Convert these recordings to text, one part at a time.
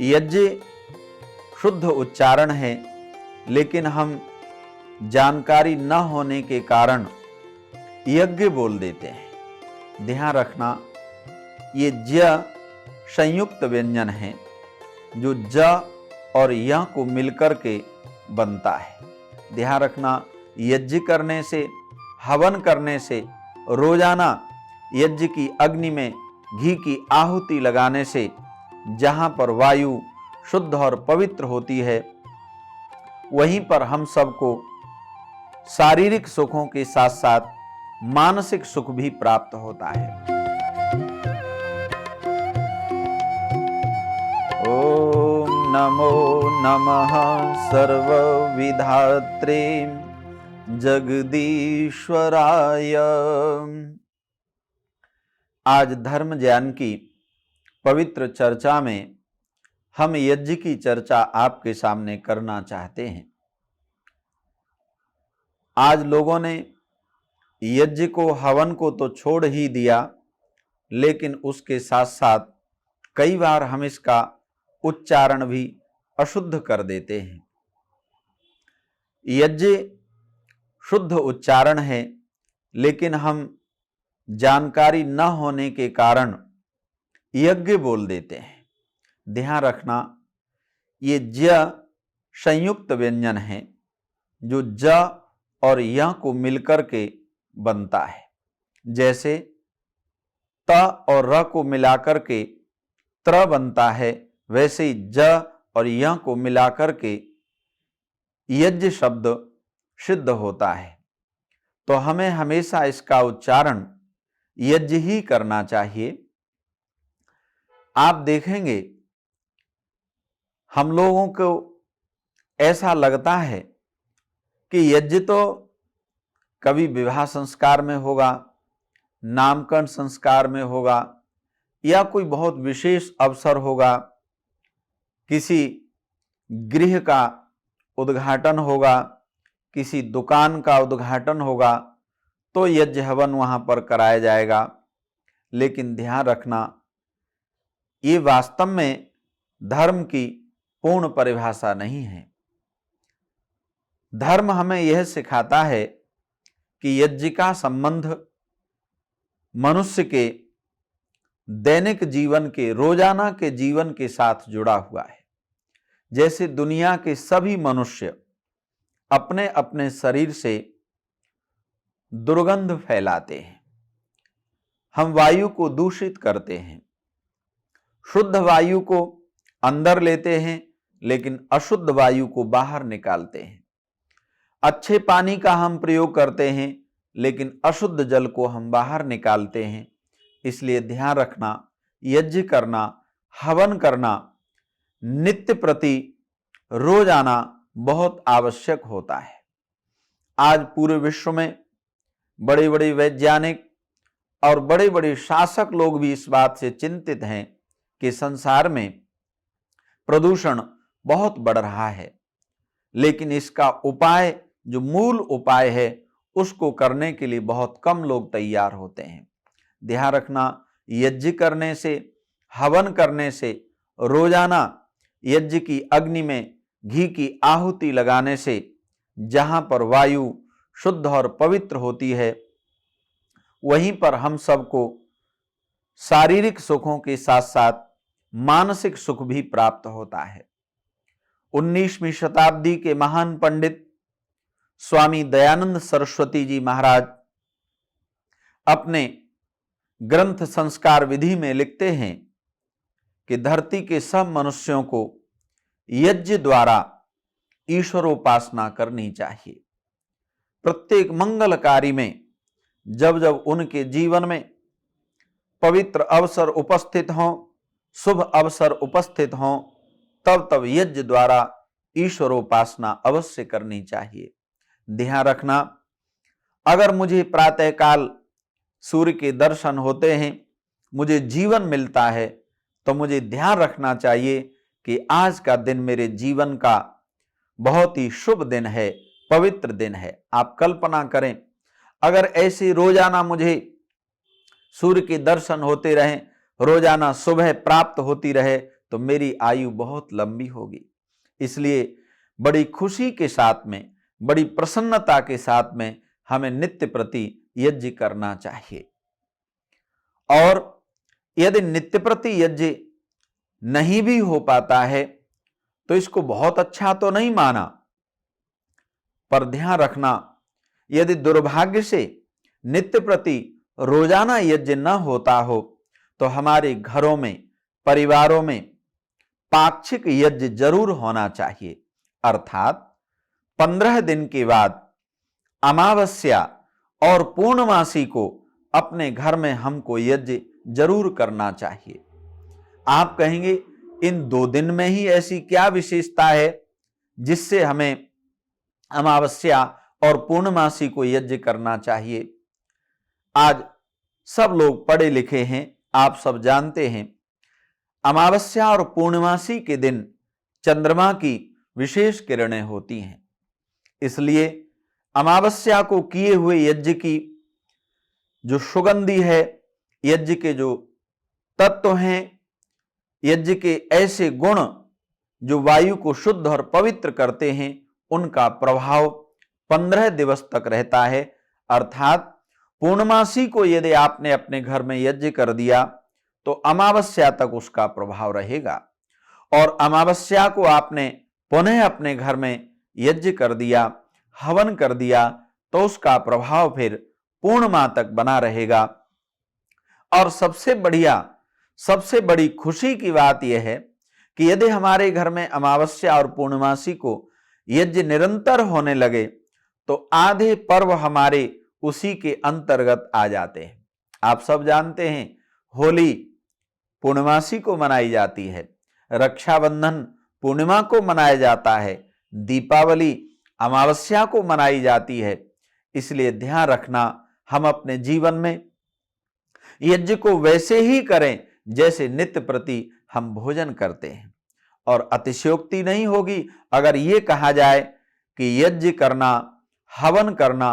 यज्ञ शुद्ध उच्चारण है, लेकिन हम जानकारी न होने के कारण यज्ञ बोल देते हैं। ध्यान रखना, ये ज संयुक्त व्यंजन है जो ज और य को मिलकर के बनता है। ध्यान रखना, यज्ञ करने से, हवन करने से, रोजाना यज्ञ की अग्नि में घी की आहुति लगाने से जहां पर वायु शुद्ध और पवित्र होती है, वहीं पर हम सबको शारीरिक सुखों के साथ साथ मानसिक सुख भी प्राप्त होता है। ओम नमो नमः सर्वविधात्रे जगदीश्वराय। आज धर्म ज्ञान की पवित्र चर्चा में हम यज्ञ की चर्चा आपके सामने करना चाहते हैं। आज लोगों ने यज्ञ को, हवन को तो छोड़ ही दिया, लेकिन उसके साथ साथ कई बार हम इसका उच्चारण भी अशुद्ध कर देते हैं। यज्ञ शुद्ध उच्चारण है, लेकिन हम जानकारी न होने के कारण यज्ञ बोल देते हैं। ध्यान रखना, ये ज संयुक्त व्यंजन है जो ज और य को मिलकर के बनता है। जैसे त और र को मिलाकर के त्र बनता है, वैसे ही ज और य को मिलाकर के यज्ञ शब्द सिद्ध होता है। तो हमें हमेशा इसका उच्चारण यज्ञ ही करना चाहिए। आप देखेंगे, हम लोगों को ऐसा लगता है कि यज्ञ तो कभी विवाह संस्कार में होगा, नामकरण संस्कार में होगा, या कोई बहुत विशेष अवसर होगा, किसी गृह का उद्घाटन होगा, किसी दुकान का उद्घाटन होगा, तो यज्ञ हवन वहां पर कराया जाएगा। लेकिन ध्यान रखना, ये वास्तव में धर्म की पूर्ण परिभाषा नहीं है। धर्म हमें यह सिखाता है कि यज्ञ का संबंध मनुष्य के दैनिक जीवन के, रोजाना के जीवन के साथ जुड़ा हुआ है। जैसे दुनिया के सभी मनुष्य अपने अपने शरीर से दुर्गंध फैलाते हैं, हम वायु को दूषित करते हैं, शुद्ध वायु को अंदर लेते हैं, लेकिन अशुद्ध वायु को बाहर निकालते हैं। अच्छे पानी का हम प्रयोग करते हैं, लेकिन अशुद्ध जल को हम बाहर निकालते हैं। इसलिए ध्यान रखना, यज्ञ करना, हवन करना नित्य प्रति रोजाना बहुत आवश्यक होता है। आज पूरे विश्व में बड़े बड़े वैज्ञानिक और बड़े बड़े शासक लोग भी इस बात से चिंतित हैं कि संसार में प्रदूषण बहुत बढ़ रहा है, लेकिन इसका उपाय, जो मूल उपाय है, उसको करने के लिए बहुत कम लोग तैयार होते हैं। ध्यान रखना, यज्ञ करने से, हवन करने से, रोजाना यज्ञ की अग्नि में घी की आहुति लगाने से जहां पर वायु शुद्ध और पवित्र होती है, वहीं पर हम सबको शारीरिक सुखों के साथ साथ मानसिक सुख भी प्राप्त होता है। 19वीं शताब्दी के महान पंडित स्वामी दयानंद सरस्वती जी महाराज अपने ग्रंथ संस्कार विधि में लिखते हैं कि धरती के सब मनुष्यों को यज्ञ द्वारा ईश्वरोपासना करनी चाहिए। प्रत्येक मंगल कार्य में जब जब उनके जीवन में पवित्र अवसर उपस्थित हों, शुभ अवसर उपस्थित हों, तब तब यज्ञ द्वारा ईश्वरोपासना अवश्य करनी चाहिए। ध्यान रखना, अगर मुझे प्रातःकाल सूर्य के दर्शन होते हैं, मुझे जीवन मिलता है, तो मुझे ध्यान रखना चाहिए कि आज का दिन मेरे जीवन का बहुत ही शुभ दिन है, पवित्र दिन है। आप कल्पना करें, अगर ऐसे रोजाना मुझे सूर्य के दर्शन होते रहें, रोजाना सुबह प्राप्त होती रहे, तो मेरी आयु बहुत लंबी होगी। इसलिए बड़ी खुशी के साथ में, बड़ी प्रसन्नता के साथ में हमें नित्य प्रति यज्ञ करना चाहिए। और यदि नित्य प्रति यज्ञ नहीं भी हो पाता है तो इसको बहुत अच्छा तो नहीं माना, पर ध्यान रखना, यदि दुर्भाग्य से नित्य प्रति रोजाना यज्ञ न होता हो तो हमारे घरों में, परिवारों में पाक्षिक यज्ञ जरूर होना चाहिए। अर्थात 15 दिन के बाद अमावस्या और पूर्णमासी को अपने घर में हमको यज्ञ जरूर करना चाहिए। आप कहेंगे इन 2 दिन में ही ऐसी क्या विशेषता है जिससे हमें अमावस्या और पूर्णमासी को यज्ञ करना चाहिए? आज सब लोग पढ़े लिखे हैं, आप सब जानते हैं अमावस्या और पूर्णमासी के दिन चंद्रमा की विशेष किरणें होती हैं। इसलिए अमावस्या को किए हुए यज्ञ की जो सुगंधी है, यज्ञ के जो तत्व हैं, यज्ञ के ऐसे गुण जो वायु को शुद्ध और पवित्र करते हैं, उनका प्रभाव 15 दिवस तक रहता है। अर्थात पूर्णमासी को यदि आपने अपने घर में यज्ञ कर दिया तो अमावस्या तक उसका प्रभाव रहेगा, और अमावस्या को आपने पुनः अपने घर में यज्ञ कर दिया, हवन कर दिया, तो उसका प्रभाव फिर पूर्णिमा तक बना रहेगा। और सबसे बड़ी खुशी की बात यह है कि यदि हमारे घर में अमावस्या और पूर्णिमासी को यज्ञ निरंतर होने लगे तो आधे पर्व हमारे उसी के अंतर्गत आ जाते हैं। आप सब जानते हैं होली पूर्णिमासी को मनाई जाती है, रक्षाबंधन पूर्णिमा को मनाया जाता है, दीपावली अमावस्या को मनाई जाती है। इसलिए ध्यान रखना, हम अपने जीवन में यज्ञ को वैसे ही करें जैसे नित्य प्रति हम भोजन करते हैं। और अतिशयोक्ति नहीं होगी अगर ये कहा जाए कि यज्ञ करना, हवन करना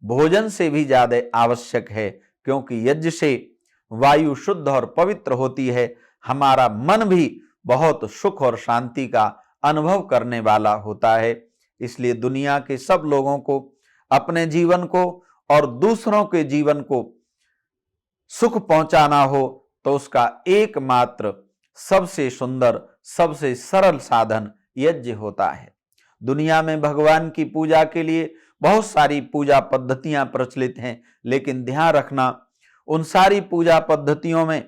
भोजन से भी ज्यादा आवश्यक है, क्योंकि यज्ञ से वायु शुद्ध और पवित्र होती है, हमारा मन भी बहुत सुख और शांति का अनुभव करने वाला होता है। इसलिए दुनिया के सब लोगों को अपने जीवन को और दूसरों के जीवन को सुख पहुंचाना हो तो उसका एकमात्र सबसे सुंदर, सबसे सरल साधन यज्ञ होता है। दुनिया में भगवान की पूजा के लिए बहुत सारी पूजा पद्धतियां प्रचलित हैं, लेकिन ध्यान रखना, उन सारी पूजा पद्धतियों में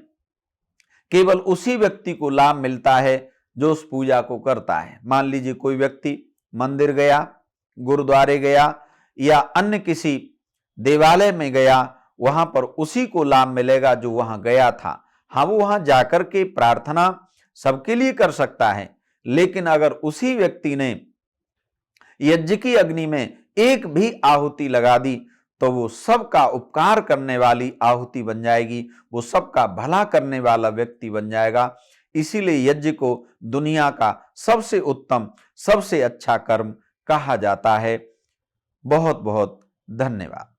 केवल उसी व्यक्ति को लाभ मिलता है जो उस पूजा को करता है। मान लीजिए कोई व्यक्ति मंदिर गया, गुरुद्वारे गया या अन्य किसी देवालय में गया, वहां पर उसी को लाभ मिलेगा जो वहां गया था। हाँ, वो वहां जाकर के प्रार्थना सबके लिए कर सकता है, लेकिन अगर उसी व्यक्ति ने यज्ञ की अग्नि में एक भी आहुति लगा दी तो वो सबका उपकार करने वाली आहुति बन जाएगी, वो सबका भला करने वाला व्यक्ति बन जाएगा। इसीलिए यज्ञ को दुनिया का सबसे उत्तम, सबसे अच्छा कर्म कहा जाता है। बहुत बहुत धन्यवाद।